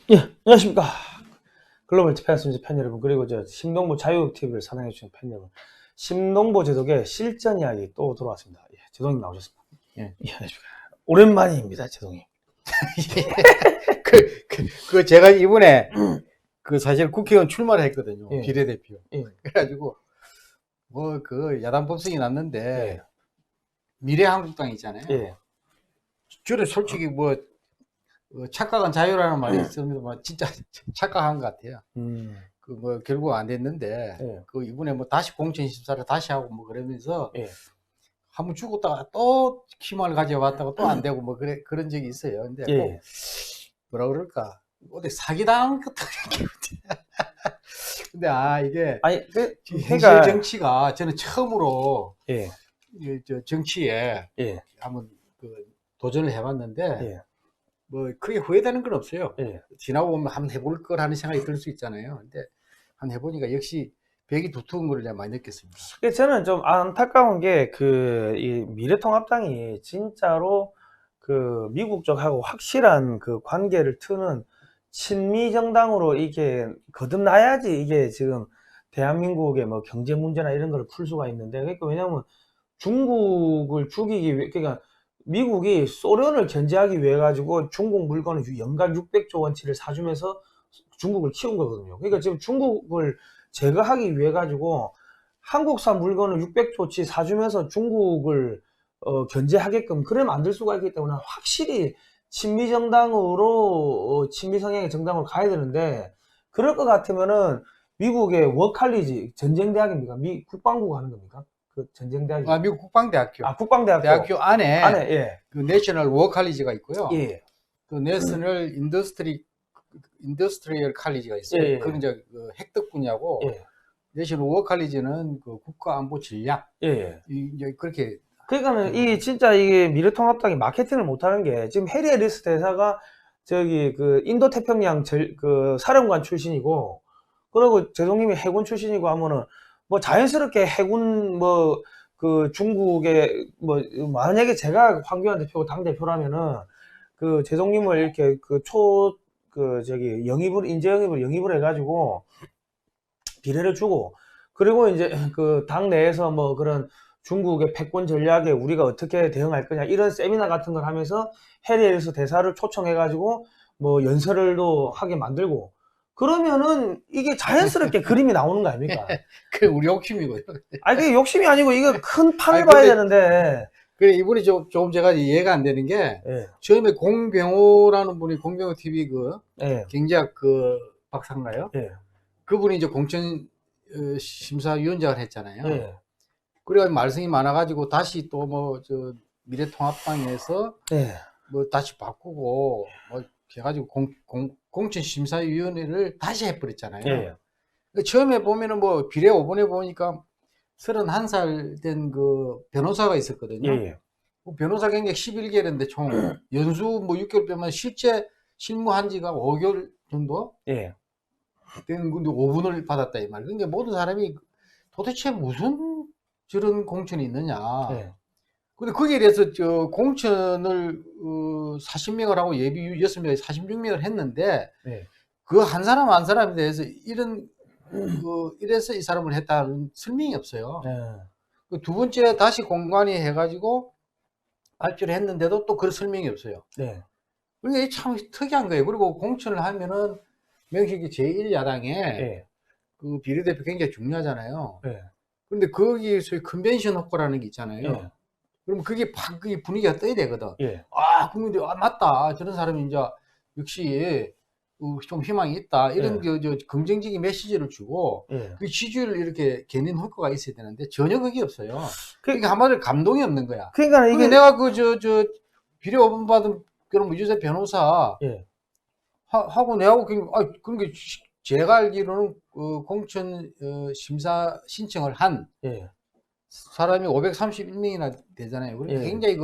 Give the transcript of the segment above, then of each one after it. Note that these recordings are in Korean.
예, 안녕하십니까. 글로벌 패스미즈 팬 여러분, 그리고 저 심동보 자유TV를 사랑해주신 팬 여러분. 심동보 제독의 실전 이야기 또 돌아왔습니다. 예, 제동님 나오셨습니다. 예. 예, 안녕하십니까. 오랜만입니다, 제동님. 제가 이번에 사실 국회의원 출마를 했거든요. 예. 비례대표. 예. 그래가지고 야당 법석이 났는데 예. 미래한국당 있잖아요. 예. 저는 솔직히 착각은 자유라는 말이 있습니다. 진짜 착각한 것 같아요. 결국 안 됐는데 예. 이번에 다시 공천 심사를 다시 하고 그러면서 예. 한번 죽었다가 또 희망을 가져왔다가 또 안 되고 그런 적이 있어요. 근데 예. 꼭 뭐라 그럴까 어디 사기당한 것 같은 근데 이게 아니, 현실 정치가 저는 처음으로 예. 정치에 예. 한번 도전을 해봤는데 예. 크게 후회되는 건 없어요. 예. 지나고 보면 한번 해볼 거라는 생각이 들 수 있잖아요. 근데 한번 해보니까 역시 벽이 두터운 걸 내가 많이 느꼈습니다. 저는 좀 안타까운 게 이 미래통합당이 진짜로 미국 쪽하고 확실한 관계를 트는 친미 정당으로 이게 거듭나야지 이게 지금 대한민국의 경제 문제나 이런 걸 풀 수가 있는데, 그러니까 왜냐면 중국을 죽이기 위해, 그러니까 미국이 소련을 견제하기 위해 가지고 중국 물건을 연간 600조 원치를 사주면서 중국을 키운 거거든요. 그러니까 지금 중국을 제거하기 위해 가지고 한국산 물건을 600조치 사주면서 중국을 견제하게끔 그래 만들 수가 있기 때문에 확실히 친미 정당으로 친미 성향의 정당으로 가야 되는데, 그럴 것 같으면은 미국의 워칼리지 전쟁대학입니까? 국방부가 하는 겁니까? 전쟁대학이 미국 국방대학교. 국방대학교. 대학교 안에 예. 내셔널 워 칼리지가 있고요. 예. 내셔널 인더스트리얼 칼리지가 있어요. 예. 그건 이제 핵덕 분야고, 예. 내셔널 워 칼리지는 국가안보 전략. 예. 이제 그렇게. 그러니까는 진짜 이게 미래통합당이 마케팅을 못하는 게, 지금 해리 해리스 대사가 인도 태평양 사령관 출신이고, 그리고 제동님이 해군 출신이고 하면은 자연스럽게 해군 중국의 만약에 제가 황교안 대표고 당 대표라면은 제동님을 이렇게 인재 영입을 영입을 해가지고 비례를 주고, 그리고 이제 당 내에서 그런 중국의 패권 전략에 우리가 어떻게 대응할 거냐 이런 세미나 같은 걸 하면서 해리에서 대사를 초청해가지고 연설을도 하게 만들고, 그러면은 이게 자연스럽게 그림이 나오는 거 아닙니까? 그게 우리 욕심이고요. 그게 욕심이 아니고 이거 큰 판을 봐야 되는데. 그래, 이분이 조금 제가 이해가 안 되는 게, 예. 처음에 공병호라는 분이 공병호 TV 예. 경제학 박사인가요? 예. 그분이 이제 공천 심사위원장을 했잖아요. 예. 그래가지고 말썽이 많아가지고 다시 또 미래통합당에서 예. 다시 바꾸고 해가지고 공천심사위원회를 다시 해버렸잖아요. 예. 처음에 보면은 비례 5번에 보니까 31살 된 변호사가 있었거든요. 예. 변호사 경력 11개월인데 총 연수 6개월 빼면 실제 실무한 지가 5개월 정도 예. 된 건데 5분을 받았다 이 말이에요. 그러니까 모든 사람이 도대체 무슨 저런 공천이 있느냐. 예. 근데 거기에 대해서 공천을 40명을 하고 예비 6명에 46명을 했는데, 예. 그 한 사람 한 사람에 대해서 이래서 이 사람을 했다는 설명이 없어요. 예. 두 번째 다시 공관위 해가지고 발표를 했는데도 또 그런 설명이 없어요. 네. 그러니까 참 특이한 거예요. 그리고 공천을 하면은 명식이 제1야당에 예. 비례대표 굉장히 중요하잖아요. 예. 근데 거기에서 컨벤션 효과라는 게 있잖아요. 예. 그럼 그게 분위기가 떠야 되거든. 예. 국민들이 맞다. 저런 사람이 이제 역시 좀 희망이 있다. 이런 긍정적인 메시지를 주고, 예. 그 지지율을 이렇게 견인 효과가 있어야 되는데 전혀 그게 없어요. 그러니까 한마디로 감동이 없는 거야. 그러니까 이게 내가 비례 5번 받은 그런 무죄자 변호사 예. 하고 내하고 그러니까 제가 알기로는 공천 심사 신청을 한 예. 사람이 531명이나 되잖아요. 그러니까 예. 굉장히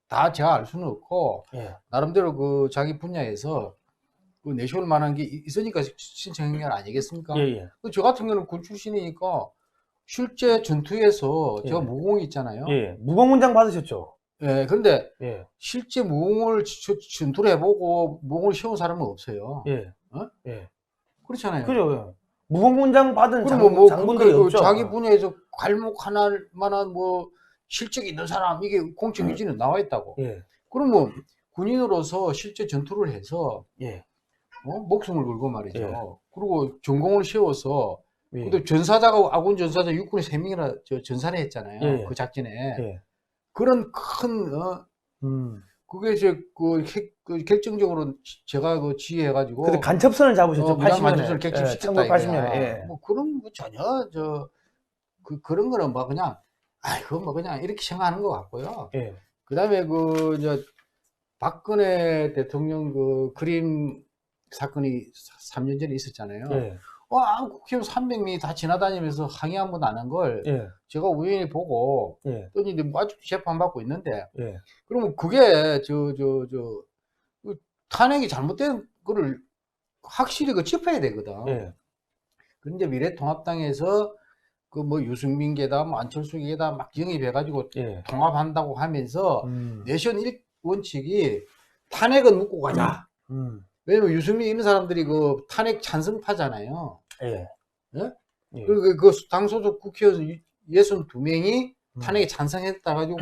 다 제가 알 수는 없고, 예. 나름대로 자기 분야에서 내세울 만한 게 있으니까 신청한 게 아니겠습니까? 예. 저 같은 경우는 군 출신이니까 실제 전투에서 제가 예. 무공이 있잖아요. 예. 무공문장 받으셨죠? 예, 그런데 예, 실제 무공을 전투를 해보고 무공을 세운 사람은 없어요. 예, 어? 예. 그렇잖아요. 그죠? 무공군장 받은 그러면 뭐 장군들이 없죠. 자기 분야에서 괄목할 만한 뭐 실적이 있는 사람 이게 공적 유지는 나와 있다고. 예, 그러면 군인으로서 실제 전투를 해서 예, 목숨을 걸고 말이죠. 예. 그리고 전공을 세워서 예, 근데 전사자가 아군 전사자 육군에 3명이나 전사를 했잖아요. 예, 그 작전에 예. 그런 큰 그게 이제 그 결정적으로 제가 그 지휘해가지고 근데 간첩선을 잡으셨죠? 무장 80년에. 간첩선을 객추시켰다 1980년에. 이거야. 예. 뭐 그런 거 전혀 그런 거는 뭐 그냥 그건 뭐 그냥 이렇게 생각하는 것 같고요. 예. 그다음에 그 이제 박근혜 대통령 그 그림 사건이 3년 전에 있었잖아요. 예. 국회의원 300명이 다 지나다니면서 항의 한 번 안 한 걸 예. 제가 우연히 보고 예. 또 이제 뭐 아직도 재판받고 있는데 예. 그러면 그게 그 탄핵이 잘못된 거를 확실히 그 짚어야 되거든. 예. 그런데 미래통합당에서 그 뭐 유승민 계다 뭐 안철수 계다 막 영입해가지고 예. 통합한다고 하면서 음. 내션 1원칙이 탄핵은 묻고 가자. 왜냐면 유승민 이런 사람들이 그 탄핵 찬성파잖아요. 예. 예? 예. 그리고 그 당소속 국회의원 62명이 탄핵에 찬성했다 가지고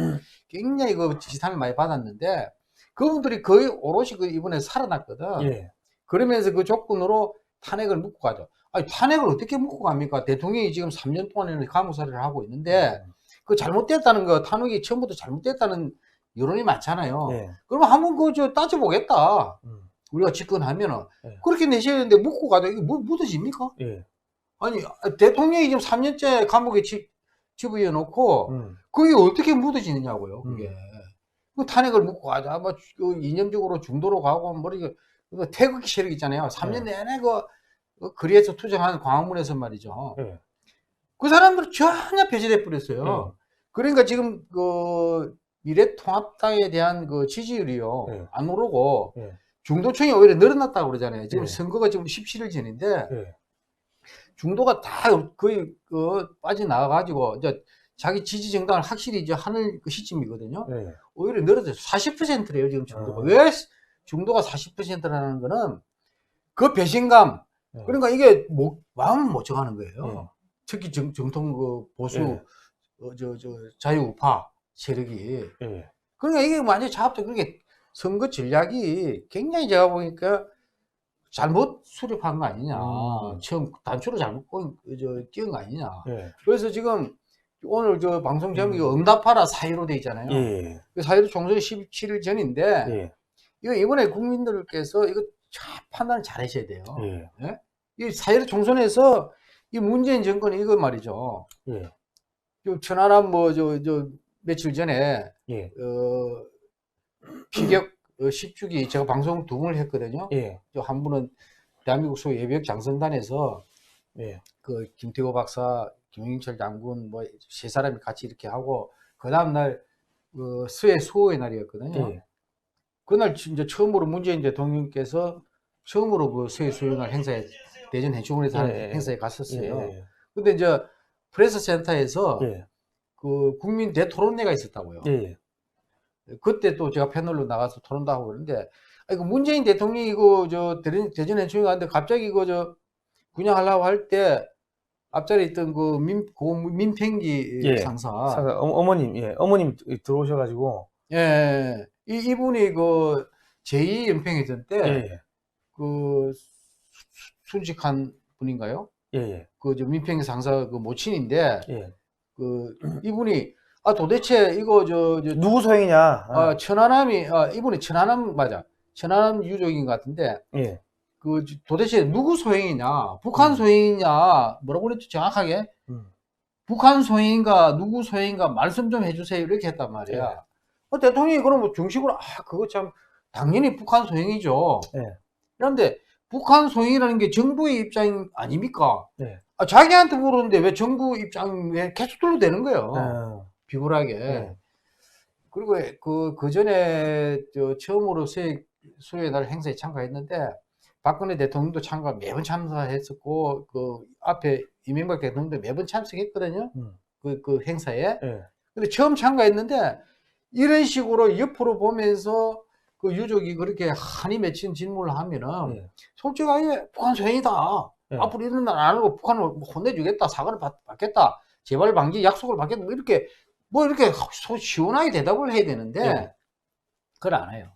굉장히 그 지탄을 많이 받았는데 그분들이 거의 오롯이 그 이번에 살아났거든. 예. 그러면서 그 조건으로 탄핵을 묻고 가죠. 아니 탄핵을 어떻게 묻고 갑니까? 대통령이 지금 3년 동안에는 감옥살이를 하고 있는데 그 잘못됐다는 거 탄핵이 처음부터 잘못됐다는 여론이 많잖아요. 예. 그러면 한번 그저 따져보겠다. 우리가 집권하면은 예. 그렇게 내셔야 되는데 묻고 가자. 이게 뭐 묻어집니까? 예. 아니 대통령이 지금 3년째 감옥에 집어넣어 놓고 그게 어떻게 묻어지느냐고요. 그게 그 탄핵을 묻고 가자. 뭐 그 이념적으로 중도로 가고 뭐 이게 태극기 세력 있잖아요. 3년 내내 그 거리에서 투쟁하는 광화문에서 말이죠. 예. 그 사람들 전혀 폐지돼 버렸어요. 예. 그러니까 지금 그 미래통합당에 대한 그 지지율이요 예. 안 오르고 예. 중도층이 오히려 늘어났다고 그러잖아요. 지금 예. 선거가 지금 17일 전인데 예. 중도가 다 거의 빠져나가가지고 이제 자기 지지 정당을 확실히 이제 하는 그 시점이거든요. 예. 오히려 늘어져서 40%래요 지금 중도가. 아. 왜 중도가 40%라는 거는 그 배신감. 예. 그러니까 이게 마음을 못 정하는 거예요. 예. 특히 정통 그 보수 예. 자유우파 세력이. 예. 그러니까 이게 완전히 자합적. 그게 선거 전략이 굉장히 제가 보니까 잘못 수립한 거 아니냐. 처음 단추를 잘못 끼운 거 아니냐. 예. 그래서 지금 오늘 저 방송 제목이 응답하라 4.15 돼 있잖아요. 예. 그 4.15 총선 17일 전인데 예. 이거 이번에 국민들께서 이거 잘 판단을 잘 하셔야 돼요. 예. 예? 이 4.15 총선에서 이 문재인 정권이 이거 말이죠. 예. 요 천안함 며칠 전에 예. 피격 10주기 제가 방송 2번을 했거든요. 예. 한 분은 대한민국 소 예비역 장성단에서 예. 그 김태호 박사, 김영철 장군 뭐 세 사람이 같이 이렇게 하고 그 다음 날 그 수해 수호의 날이었거든요. 예. 그날 이제 처음으로 문재인 대통령께서 처음으로 그 수해 수호의 날 행사에 대전 해수공원에서 하는 예. 행사에 갔었어요. 예. 근데 이제 프레스 센터에서 예. 그 국민 대토론회가 있었다고요. 예. 그때 또 제가 패널로 나가서 토론도 하고 그러는데, 이거 문재인 대통령이 이거 대전 해수공원 갔는데 갑자기 이거 분양하려고 할 때 앞자리에 있던 그 민팽기 예. 상사. 어머님, 예. 어머님 들어오셔가지고. 예. 이분이 그 제2연평해전 때 예. 그 순직한 분인가요? 예. 그 민팽기 상사 그 모친인데, 예. 그 이분이 도대체 이거 누구 소행이냐? 천안함이 이분이 천안함 맞아. 천안함 유족인 것 같은데 예. 그 도대체 누구 소행이냐? 북한 소행이냐? 뭐라고 그랬죠? 정확하게? 북한 소행인가 누구 소행인가 말씀 좀 해주세요. 이렇게 했단 말이야. 대통령이 그러면 중식으로 그거 참 당연히 북한 소행이죠. 예. 그런데 북한 소행이라는 게 정부의 입장 아닙니까? 예. 자기한테 물었는데 왜 정부 입장에 계속 둘러대는 거예요. 비굴하게. 예. 그리고 그 전에 처음으로 수요일 날 행사에 참가했는데 박근혜 대통령도 매번 참가했었고 그 앞에 이명박 대통령도 매번 참석했거든요. 그 행사에. 예. 근데 처음 참가했는데 이런 식으로 옆으로 보면서 그 유족이 그렇게 한이 맺힌 질문을 하면은 예. 솔직하게 북한 소행이다. 예. 앞으로 이런 날 안 하고 북한을 혼내주겠다. 사과를 받겠다. 재발 방지 약속을 받겠다. 뭐 이렇게 시원하게 대답을 해야 되는데 예. 그걸 안 해요.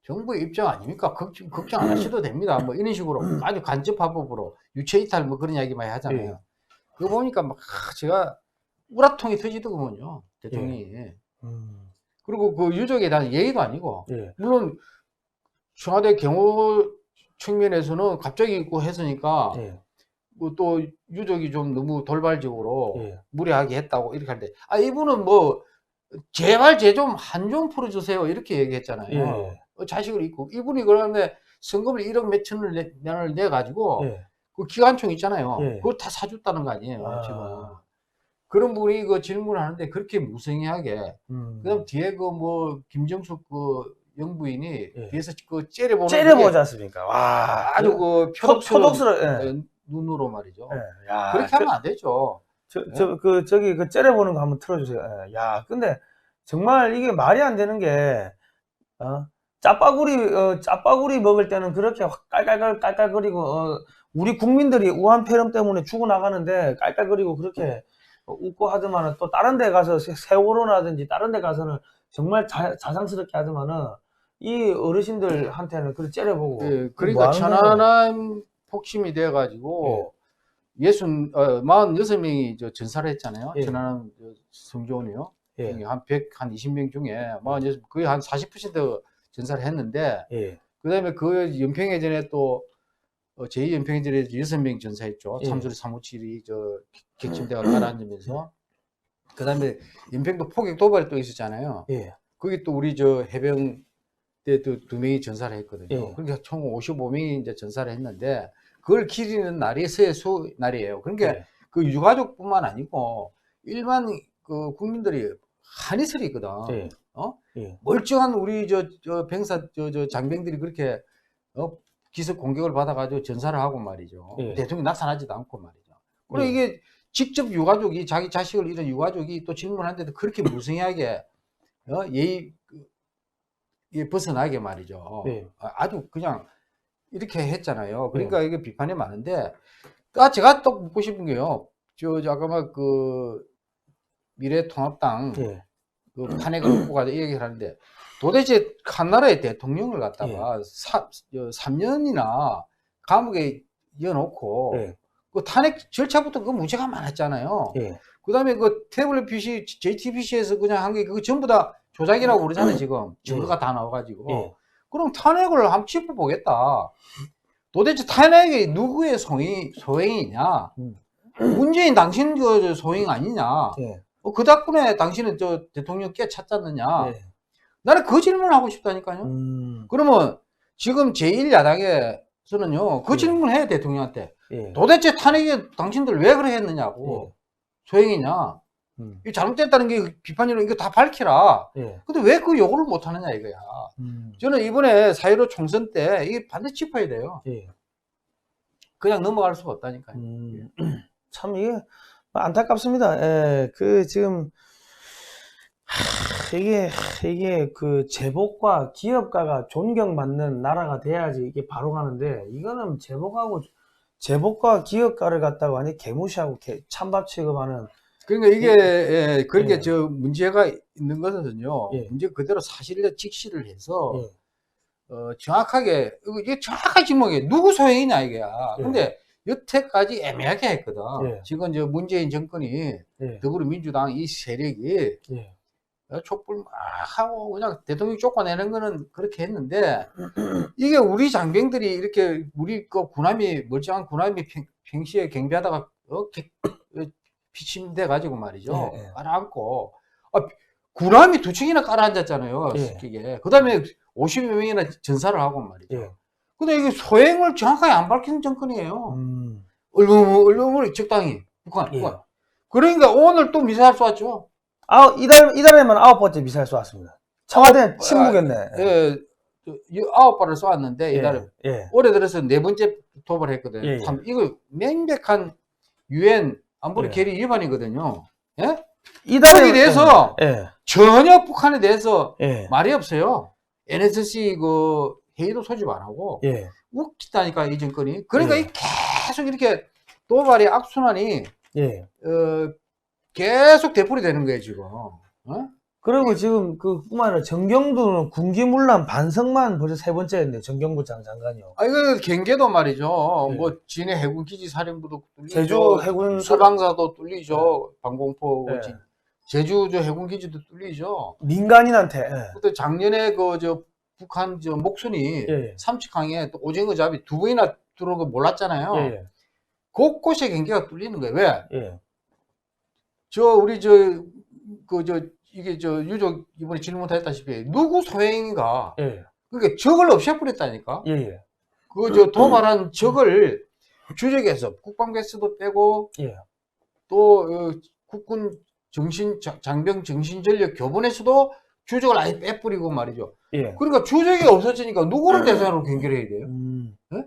정부의 입장 아닙니까? 걱정 안 하셔도 됩니다. 뭐 이런 식으로 아주 간접화법으로 유체이탈 뭐 그런 이야기 많이 하잖아요. 예. 그거 보니까 막 제가 우라통이 터지더군요. 대통령이. 그리고 그 유족에 대한 예의도 아니고 예. 물론 청와대 경호 측면에서는 갑자기 있고 했으니까 예. 뭐 또 유족이 좀 너무 돌발적으로 예. 무례하게 했다고 이렇게 하는데 이분은 뭐 제발 제 좀 한 좀 풀어주세요 이렇게 얘기했잖아요. 예. 자식을 잊고 이분이 그런데 성금을 1억 몇천을 내 가지고 예. 그 기관총 있잖아요. 예. 그걸 다 사줬다는 거 아니에요. 아. 지금 그런 분이 그 질문을 하는데 그렇게 무성의하게 그다음 뒤에 그 뭐 김정숙 그 영부인이 예. 뒤에서 그 째려보는 째려보지 않습니까? 와. 아주 그 표독스러운 표독스러운 눈으로 말이죠. 예. 야, 그렇게 하면 안 되죠. 저기 그 째려보는 거 한번 틀어주세요. 예. 야, 근데 정말 이게 말이 안 되는 게, 짜파구리 먹을 때는 그렇게 깔깔거리고, 우리 국민들이 우한폐렴 때문에 죽어나가는데 깔깔거리고 그렇게 웃고 하더만은 또 다른 데 가서 세월호라든지 다른 데 가서는 정말 자상스럽게 하더만은 이 어르신들한테는 그렇게 째려보고. 예, 그러니까 뭐 하는 거야? 천안함 폭심이 돼가지고 46명이 전사를 했잖아요. 예. 천안함 성조원이요. 예. 한 20명 중에 거의 한 40% 전사를 했는데 예. 그다음에 그 연평해전에 또 제2연평해전에 6명 전사했죠. 예. 참수리 357이 객침대가 가라앉으면서 그다음에 연평도 포격 도발이 또 있었잖아요. 예. 거기 또 우리 해병대 또 2명이 전사를 했거든요. 예. 그러니까 총 55명이 이제 전사를 했는데 그걸 기리는 날이 세수 날이에요. 그러니까 예. 그 유가족뿐만 아니고 일반 그 국민들이 한이슬이 있거든. 예. 예. 멀쩡한 우리 병사 장병들이 그렇게 기습 공격을 받아가지고 전사를 하고 말이죠. 예. 대통령이 나타나지도 않고 말이죠. 그리고 예. 이게 직접 유가족이 자기 자식을 잃은 유가족이 또 질문하는데도 그렇게 무성하게 예의 벗어나게 말이죠. 예. 아주 그냥 이렇게 했잖아요. 그러니까 이게 비판이 많은데 제가 또 묻고 싶은 게요. 아까 막 미래통합당 예. 그 탄핵을 놓고 가자 이 얘기를 하는데 도대체 한 나라의 대통령을 갖다가 3년이나 감옥에 이어놓고 예. 그 탄핵 절차부터 그 문제가 많았잖아요. 예. 그 다음에 그 태블릿 PC, JTBC에서 그냥 한 게 그거 전부 다 조작이라고 그러잖아요, 지금. 증거가 다 나와가지고. 예. 그럼 탄핵을 한번 짚어보겠다. 도대체 탄핵이 누구의 소행이냐? 문재인 당신 그 소행 아니냐? 예. 그 덕분에 당신은 대통령 깨찾았느냐? 예. 나는 그 질문을 하고 싶다니까요. 그러면 지금 제1야당에서는요, 그 질문을 해야 대통령한테. 예. 도대체 탄핵에 당신들 왜 그래 했느냐고. 소행이냐? 이 잘못됐다는 게 비판이로 이거 다 밝히라. 예. 근데 왜 그 요구를 못 하느냐 이거야. 저는 이번에 4.15 총선 때 이게 반드시 짚어야 돼요. 예. 그냥 넘어갈 수가 없다니까요. 참 이게 안타깝습니다. 예. 지금 이게 그 제복과 기업가가 존경받는 나라가 돼야지 이게 바로 가는데 이거는 제복과 기업가를 갖다가 완전 개무시하고 찬밥 취급하는. 그러니까 이게 그렇게 예. 문제가 있는 것은요. 예. 문제 그대로 사실을 직시를 해서 예. 정확하게 이게 정확하게 지목해 누구 소행이냐 이게야. 예. 근데 여태까지 애매하게 했거든. 예. 지금 문재인 정권이 예. 더불어민주당 이 세력이 예. 촛불 막 하고 그냥 대통령 쫓아내는 거는 그렇게 했는데 이게 우리 장병들이 이렇게 우리 그 멀쩡한 군함이 평시에 경비하다가 피침돼 가지고 말이죠. 예. 깔아앉고 군함이 2층이나 깔아앉았잖아요. 예. 이게 그다음에 50여 명이나 전사를 하고 말이죠. 예. 근데 이게 소행을 정확하게 안 밝히는 정권이에요. 얼마나 적당히 북한. 예. 그러니까 오늘 또 미사일 쏘았죠. 이달에만 9번째 미사일 쏘았습니다. 청와대 침묵했네. 예, 9발을 쏘았는데 이달에 예. 올해 들어서 4번째 도발했거든요. 예. 참 이거 명백한 유엔 안보리 예. 결의 위반이거든요. 예? 거기에 대해서 예. 전혀 북한에 대해서 예. 말이 없어요. NSC 그 회의도 소집 안 하고 예. 웃기다니까 이 정권이. 그러니까 예. 이 계속 이렇게 도발의 악순환이 예. 계속 되풀이 되는 거예요 지금. 어? 그리고 지금 그뿐만 아니라 정경도는 군기문란 반성만 벌써 3번째였네. 정경부 장관이요. 아 이거 경계도 말이죠. 예. 뭐 진해 해군기지 사령부도 뚫리죠. 제주 해군 소방사도 뚫리죠. 방공포 예. 제주 저 해군기지도 뚫리죠. 민간인한테. 예. 또 작년에 그 저 북한 저 목순이 예. 삼척항에 또 오징어 잡이 2번이나 들어온 거 몰랐잖아요. 예. 곳곳에 경계가 뚫리는 거예요. 왜? 예. 우리 이게 유족 이번에 질문 했다시피 누구 소행인가? 예. 그러니까 적을 없애버렸다니까. 예. 도발한 적을 주적에서 국방개수도 빼고 예. 또 국군 장병 정신전력 교본에서도 주적을 아예 빼버리고 말이죠. 예. 그러니까 주적이 없어지니까 누구를 대상으로 경계를 해야 돼요? 네?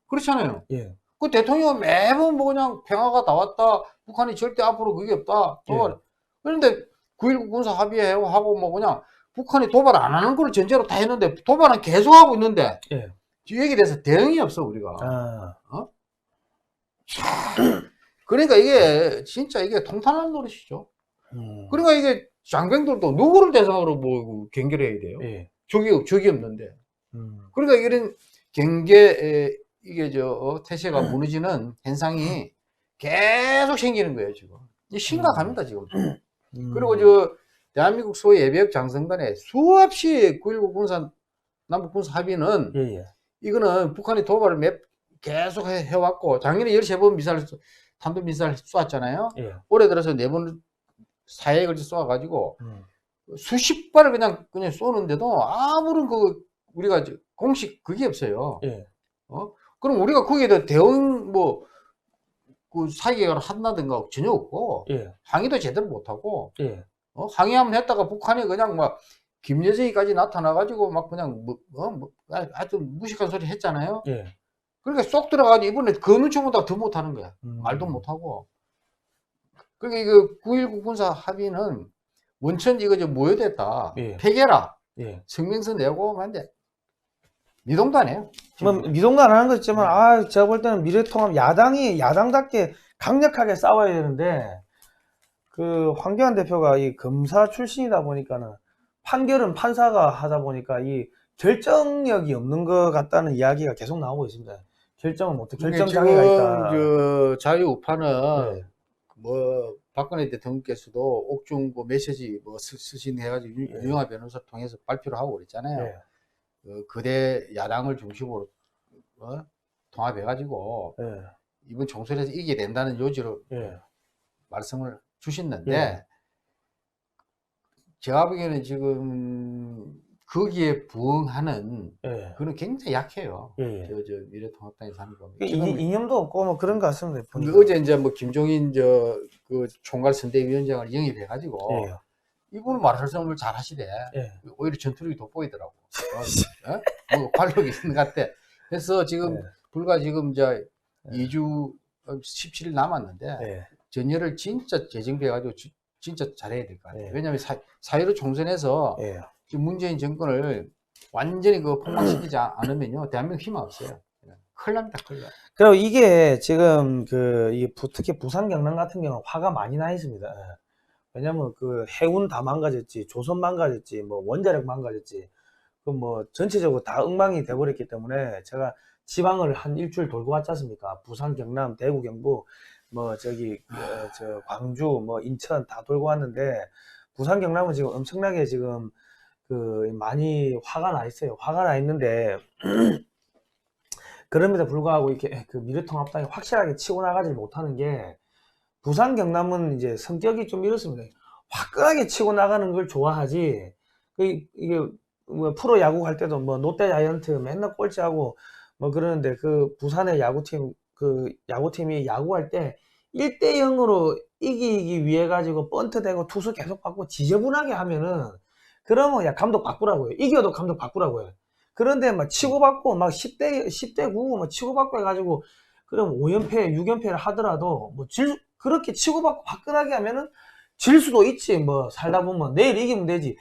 그렇잖아요. 예. 그 대통령은 매번 뭐 그냥 평화가 다 왔다. 북한이 절대 앞으로 그게 없다. 도발. 예. 그런데 9.19 군사 합의하고 뭐 그냥 북한이 도발 안 하는 걸 전제로 다 했는데 도발은 계속 하고 있는데 예. 여기에 대해서 대응이 없어 우리가. 아. 그러니까 이게 진짜 이게 통탄한 노릇이죠. 그러니까 이게 장병들도 누구를 대상으로 뭐 경계를 해야 돼요? 예. 적이 없는데. 그러니까 이런 경계 이게 태세가 무너지는 현상이 계속 생기는 거예요 지금. 심각합니다 지금. 그리고 대한민국 소위 예비역 장성단에 수없이 9.19 군사 남북 군사 합의는 예. 이거는 북한이 도발을 계속 해왔고 작년에 13번 탄도 미사일 쏘았잖아요. 예. 올해 들어서 4번 4회에 걸쳐 쏘아가지고 수십 발을 그냥 쏘는데도 아무런 우리가 공식 그게 없어요. 예. 그럼 우리가 거기에 대해 대응 그 사기를 한다든가 전혀 없고 예. 항의도 제대로 못하고 예. 항의하면 했다가 북한이 그냥 막 김여정이까지 나타나가지고 막 그냥 하여튼 무식한 소리 했잖아요. 예. 그러니까 쏙 들어가가지고 이번에 그 눈치보다 더 못하는 거야. 말도 못하고. 그러니까 이거 9.19 군사 합의는 원천 이거 모여됐다. 예. 폐기해라. 예. 성명서 내고 하는데 미동도 안 해요. 뭐 미동도 안 하는 거 있지만 제가 볼 때는 미래통합 야당이 야당답게 강력하게 싸워야 되는데 그 황교안 대표가 이 검사 출신이다 보니까는 판결은 판사가 하다 보니까 이 결정력이 없는 것 같다는 이야기가 계속 나오고 있습니다. 결정을 못해 결정 장애가 있다. 자유우파는 네. 뭐 박근혜 대통령께서도 옥중 메시지 쓰신 해가지고 유영하 변호사 통해서 발표를 하고 그랬잖아요. 네. 그대 야당을 중심으로 통합해가지고 네. 이번 총선에서 이기게 된다는 요지로 네. 말씀을 주셨는데 네. 제가 보기에는 지금 거기에 부응하는 네. 그는 굉장히 약해요. 네. 미래통합당에서 하는 거. 이념도 없고 뭐 그런 것 같습니다. 어제 이제 뭐 김종인 그 총괄 선대위원장을 영입해가지고 네. 이분은 말씀을 잘 하시대. 네. 오히려 전투력이 돋보이더라고. 뭐 관록이 있는 것 같아. 그래서 지금 불과 지금 이제 2주 17일 남았는데 전열을 진짜 재정비해가지고 진짜 잘해야 될 것 같아요. 왜냐하면 4.15 총선에서 지금 문재인 정권을 완전히 폭망시키지 않으면요 대한민국 희망 없어요. 큰일 납니다, 큰일 나. 그리고 이게 지금 특히 부산 경남 같은 경우는 화가 많이 나 있습니다. 왜냐면 해운 다 망가졌지, 조선 망가졌지, 뭐 원자력 망가졌지, 뭐 전체적으로 다 엉망이 돼버렸기 때문에 제가 지방을 한 일주일 돌고 왔지 않습니까? 부산, 경남, 대구, 경북, 뭐 광주, 뭐 인천 다 돌고 왔는데 부산, 경남은 지금 엄청나게 지금 많이 화가 나 있어요. 화가 나 있는데 그럼에도 불구하고 이렇게 미래통합당이 확실하게 치고 나가지 못하는 게 부산, 경남은 이제 성격이 좀 이렇습니다. 화끈하게 치고 나가는 걸 좋아하지. 이게 뭐 프로 야구 할 때도 뭐 롯데 자이언트 맨날 꼴찌하고 뭐 그러는데 부산의 야구팀이 야구할 때 1대0으로 이기기 위해 가지고 번트 대고 투수 계속 받고 지저분하게 하면은 그러면 야 감독 바꾸라고요. 이겨도 감독 바꾸라고요. 그런데 막 치고받고 막 10대 9 뭐 치고받고 해가지고 그럼 5연패 6연패를 하더라도 뭐 그렇게 치고받고 화끈하게 하면은 질 수도 있지. 뭐 살다 보면 내일 이기면 되지.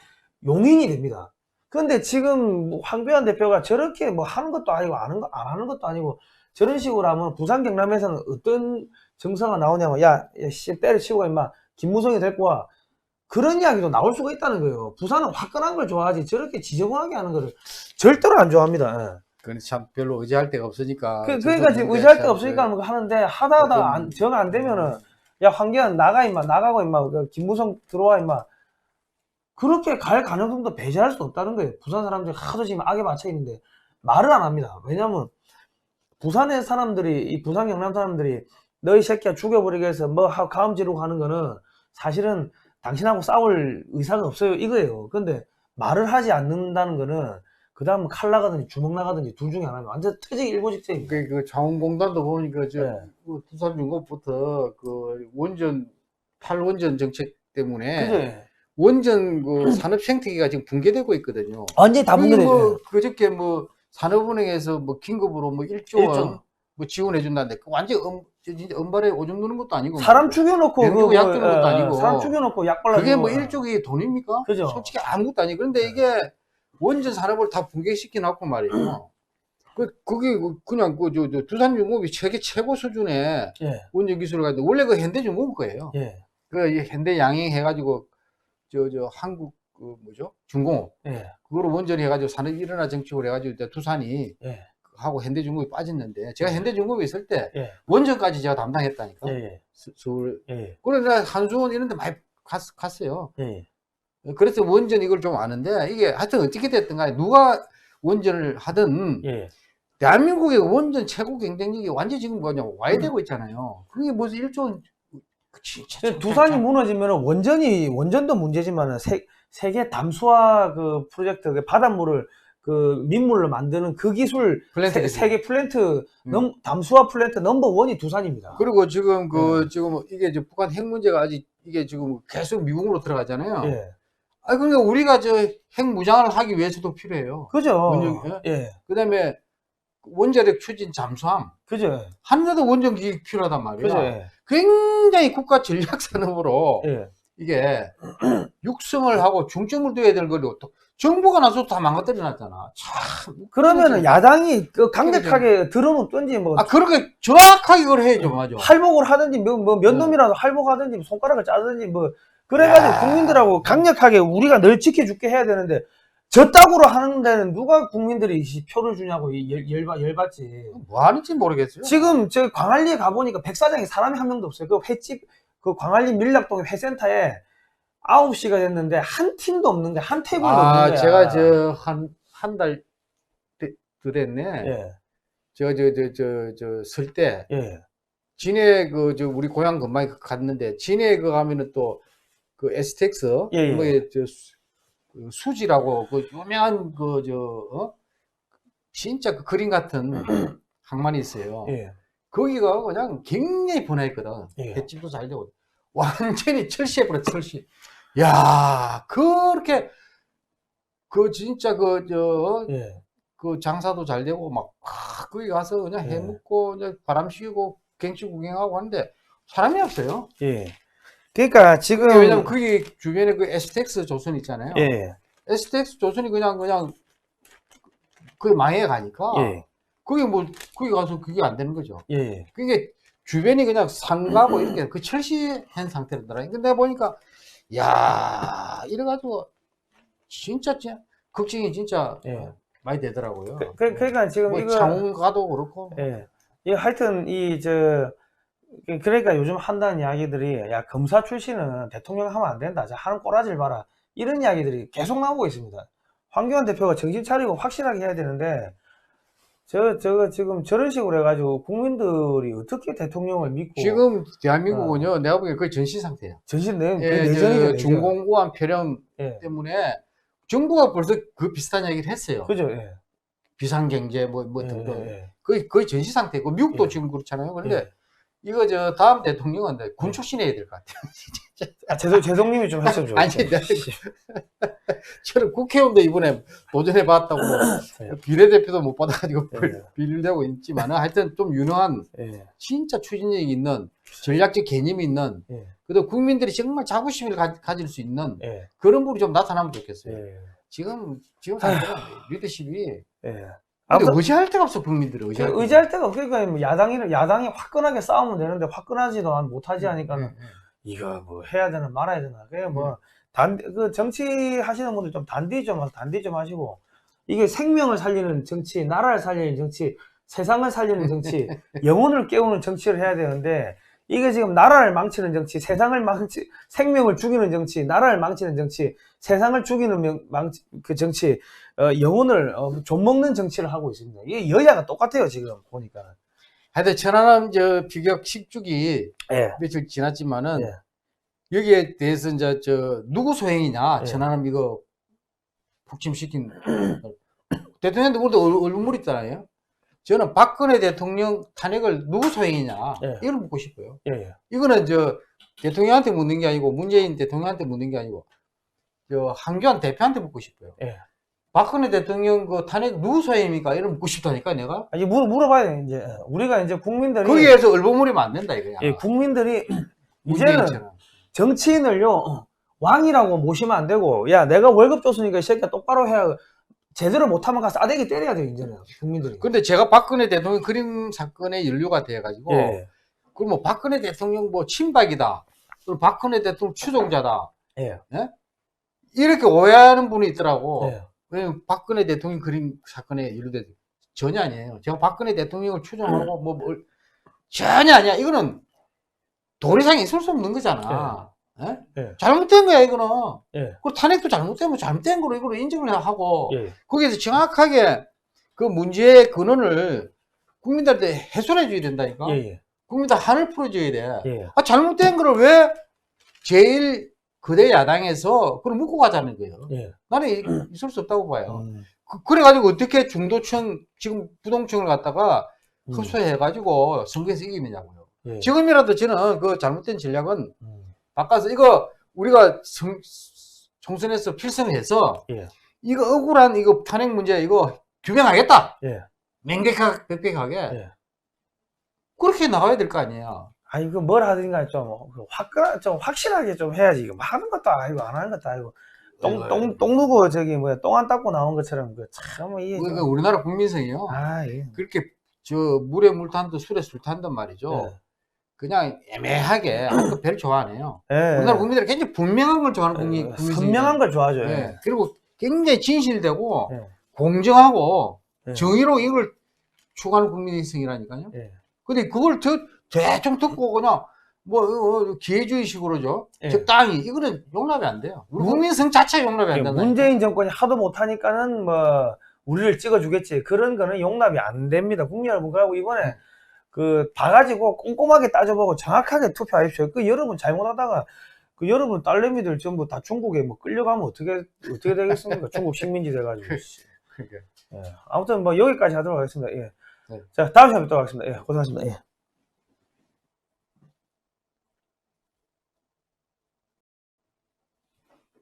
용인이 됩니다. 근데 지금 뭐 황교안 대표가 저렇게 뭐 하는 것도 아니고 안 하는 것도 아니고 저런 식으로 하면 부산 경남에서는 어떤 정서가 나오냐면 씨 때려치고 임마 김무성이 데리고 와. 그런 이야기도 나올 수가 있다는 거예요. 부산은 화끈한 걸 좋아하지 저렇게 지저분하게 하는 거를 절대로 안 좋아합니다. 예. 그건 참 별로 의지할 데가 없으니까. 그러니까 지금 의지할 데 없으니까 하는데 하다하다 정 안 되면은 야 황교안 나가 임마 나가고 임마 김무성 들어와 임마 그렇게 갈 가능성도 배제할 수 없다는 거예요. 부산 사람들이 하도 지금 악에 맞춰 있는데 말을 안 합니다. 왜냐면 부산의 사람들이 이 부산 경남 사람들이 너희 새끼야 죽여버리게 해서 뭐 가음 지르고 하는 거는 사실은 당신하고 싸울 의사가 없어요 이거예요. 근데 말을 하지 않는다는 거는 그 다음 칼 나가든지 주먹 나가든지 둘 중에 하나면 완전 퇴직 일고직생입니다. 그 자원공단도 보니까 네. 두산중공업부터 그 원전 탈원전 정책 때문에 그죠? 원전 그 산업 생태계가 지금 붕괴되고 있거든요. 완전히 다 붕괴되죠. 뭐 그저께 뭐 산업은행에서 뭐 긴급으로 뭐 1조 원 뭐 지원해 준다는데 그 완전 진짜 은발에 오줌 누는 것도 아니고 사람 죽여놓고 병주고 약 주는 것도 아니고 사람 죽여놓고 약 발라주고 그게 뭐 일종의 돈입니까? 그죠? 솔직히 아무것도 아니고 그런데 이게 원전 산업을 다 붕괴시켜 놨고 말이에요. 그게 그냥 저 두산중공업이 세계 최고 수준의 예. 원전 기술을 가지고 원래 그 현대중공업 거예요. 예. 그 현대 양행 해가지고 저 한국 그 뭐죠 중공업 예. 그거를 원전이 해가지고 산업 일어나 정책을 해가지고 이제 두산이 예. 하고 현대중공업이 빠졌는데 제가 현대중공업에 있을 때 예. 원전까지 제가 담당했다니까. 예. 서울. 예. 그래서 내가 한수원 이런 데 많이 갔어요. 예. 그래서 원전 이걸 좀 아는데 이게 하여튼 어떻게 됐든 간에 누가 원전을 하든 예. 대한민국의 원전 최고 경쟁력이 완전히 지금 뭐냐 와야 되고 있잖아요. 그게 무슨 일종 진짜 두산이 무너지면 원전도 문제지만 세계 담수화 그 프로젝트 그 바닷물을 그 민물로 만드는 그 기술 플랜트 세계 플랜트 담수화 플랜트 넘버 원이 두산입니다. 그리고 지금 지금 이게 이제 북한 핵 문제가 아직 이게 지금 계속 미국으로 들어가잖아요. 예. 아 그러니까 우리가 저 핵 무장을 하기 위해서도 필요해요. 그죠. 예. 그다음에 원자력 추진 잠수함. 그죠. 하늘에도 원전기기 필요하단 말이에요. 그죠. 예. 굉장히 국가 전략 산업으로 예. 이게 육성을 하고 중점을 둬야 될 거를 또 정부가 나서도 다 망가뜨려 놨잖아. 참. 그러면은 야당이 강력하게 들어놓든지 뭐 그렇게 정확하게 그걸 해야죠, 맞아. 할복을 하든지 몇 놈이라도 할복하든지 손가락을 짜든지 뭐 그래가지고 국민들하고 강력하게 우리가 널 지켜줄게 해야 되는데 저따구로 하는 데는 누가 국민들이 표를 주냐고 열받지. 뭐 하는지 모르겠어요. 지금 저 광안리에 가보니까 백사장에 사람이 한 명도 없어요. 그 횟집 그 광안리 밀락동 회센터에 9시가 됐는데 한 팀도 없는 거야. 한 테이블도 없는 거야. 제가 저 한 달 됐네. 예. 설 때 예. 진해 우리 고향 근방에 갔는데 진해 가면은 또 그 STX 예. 뭐에 수지라고 그 유명한 진짜 그 그림 같은 항만이 있어요. 예. 거기가 그냥 굉장히 번화했거든. 예. 횟집도 잘 되고 완전히 철시해버렸어. 철시. 야 그렇게 진짜 예. 그 장사도 잘 되고 막 거기 가서 그냥 해 먹고 그냥 바람 쐬고 경치 구경하고 하는데 사람이 없어요. 예. 그러니까 지금 왜냐면 거기 주변에 그 STX 조선 있잖아요. 예. STX 조선이 그냥 그 망해 가니까 예. 거기 가서 그게 안 되는 거죠. 예. 그게 주변이 그냥 상가고 이렇게 그 철시한 상태로더라. 근데 내가 보니까 야 이래가지고 진짜 걱정이 진짜 많이 되더라고요. 그러니까 지금 뭐 이거 창원가도 그렇고. 예. 이 하여튼 그러니까 요즘 한다는 이야기들이 야 검사 출신은 대통령 하면 안 된다. 자 하는 꼬라지를 봐라. 이런 이야기들이 계속 나오고 있습니다. 황교안 대표가 정신 차리고 확실하게 해야 되는데 지금 저런 식으로 해가지고 국민들이 어떻게 대통령을 믿고 지금 대한민국은요 내가 보기엔 거의 전시 상태예요. 전신 내전이죠. 중공우한 폐렴 때문에 정부가 벌써 그 비슷한 얘기를 했어요. 그죠. 예. 비상경제 뭐 등등 거의 전시 상태고 미국도 지금 그렇잖아요. 그런데 이거 저 다음 대통령은 군 출신해야 될 것 같아요. 아, 재동님이 좀 했으면 아니, 좋겠어요. 저는 국회의원도 이번에 도전해 봤다고 네. 비례대표도 못 받아가지고 네. 비ril되고 있지만 하여튼 좀 유능한 예. 진짜 추진력이 있는 전략적 개념이 있는 예. 그리고 국민들이 정말 자부심을 가질 수 있는 예. 그런 분이 좀 나타나면 좋겠어요. 예. 지금 상태가 리더십이 예. 근데 아무튼 의지할 데가 없어 국민들이 의지할 데가 없으니까 뭐 야당이 화끈하게 싸우면 되는데 화끈하지도 못하지 하니까는 이거 뭐 해야 되나 말아야 되나 그게 뭐 그 정치 하시는 분들 좀 단디 좀 하시고 이게 생명을 살리는 정치, 나라를 살리는 정치, 세상을 살리는 정치, 영혼을 깨우는 정치를 해야 되는데 이게 지금 나라를 망치는 정치, 생명을 죽이는 정치, 나라를 망치는 정치, 세상을 죽이는 그 정치, 영혼을 좀먹는 정치를 하고 있습니다. 이게 여야가 똑같아요 지금 보니까. 하여튼 천안함 저 비격 10주기 예. 며칠 지났지만은 예. 여기에 대해서 이제 저 누구 소행이냐 예. 천안함 이거 북침시킨 대통령도 우리도 얼굴물 있잖아요. 저는 박근혜 대통령 탄핵을 누구 소행이냐 예. 이걸 묻고 싶어요. 예. 이거는 저 대통령한테 묻는 게 아니고 문재인 대통령한테 묻는 게 아니고 저 한교안 대표한테 묻고 싶어요. 예. 박근혜 대통령 그 탄핵 누구 소행입니까? 이걸 묻고 싶다니까 내가. 아니 물어봐야 돼 이제 우리가 이제 국민들이 거기에서 얼버무리면 안 된다 이거야. 예, 국민들이 이제는 문재인처럼. 정치인을요 왕이라고 모시면 안 되고 야 내가 월급 줬으니까 이 새끼야 똑바로 해야 제대로 못하면 가서 싸대기 때려야 돼요 이제는 국민들이. 근데 제가 박근혜 대통령 그림 사건에 연루가 돼가지고 예. 그럼 뭐 박근혜 대통령 뭐 친박이다. 그리고 박근혜 대통령 추종자다. 예. 예? 이렇게 오해하는 분이 있더라고. 예. 왜냐면 박근혜 대통령 그림 사건에 연루돼 전혀 아니에요. 제가 박근혜 대통령을 추종하고 전혀 아니야. 이거는 도리상 있을 수 없는 거잖아. 예? 예. 잘못된 거야 이거는. 예. 그 탄핵도 잘못되면 잘못된 거로 이걸 인정을 하고 예. 거기에서 정확하게 그 문제의 근원을 국민들한테 해소해 줘야 된다니까. 예. 국민들 한을 풀어줘야 돼. 예. 아, 잘못된 거를 왜 제일 거대 야당에서 그걸 묻고 가자는 거예요. 예. 나는 있을 수 없다고 봐요. 그래가지고 어떻게 중도층 지금 부동층을 갖다가 흡수해가지고 선거에서 이기느냐고요. 예. 지금이라도 저는 그 잘못된 전략은 바꿔서 이거 우리가 총선에서 필승해서 예. 이거 억울한 이거 탄핵 문제 이거 규명하겠다. 예. 명백하게 예. 그렇게 나가야 될 거 아니에요. 아니 그 뭘 하든가 좀 확실하게 좀 해야지. 이거 하는 것도 아니고 안 하는 것도 아니고 똥 누고 저기 뭐야 똥 안 닦고 나온 것처럼 참 이게 그러니까 우리나라 국민성이요. 아 예. 그렇게 저 물에 물 탄듯 술에 술 탄단 말이죠. 예. 그냥 애매하게 아무도 별 좋아 안 해요. 예. 우리나라 국민들은 굉장히 분명한 걸 좋아하는 국민성이에요. 선명한 걸 좋아하죠. 예. 예. 그리고 굉장히 진실되고 예. 공정하고 예. 정의로 이걸 추구하는 국민성이라니까요. 예. 근데 그걸 대충 듣고 그냥 뭐 기회주의식으로죠. 예. 적당히 이거는 용납이 안 돼요. 우리 국민성 자체 용납이 안 된다. 문재인 정권이 하도 못하니까는 뭐 우리를 찍어주겠지. 그런 거는 용납이 안 됩니다. 국민 여러분. 그리고 이번에 그 봐가지고 꼼꼼하게 따져보고 정확하게 투표하십시오. 그 여러분 잘못하다가 그 여러분 딸내미들 전부 다 중국에 뭐 끌려가면 어떻게 되겠습니까? 중국 식민지 돼가지고. 그러니까. 예. 아무튼 뭐 여기까지 하도록 하겠습니다. 예. 네. 자 다음 시간에 뵙도록 하겠습니다. 예. 고생하셨습니다. 예.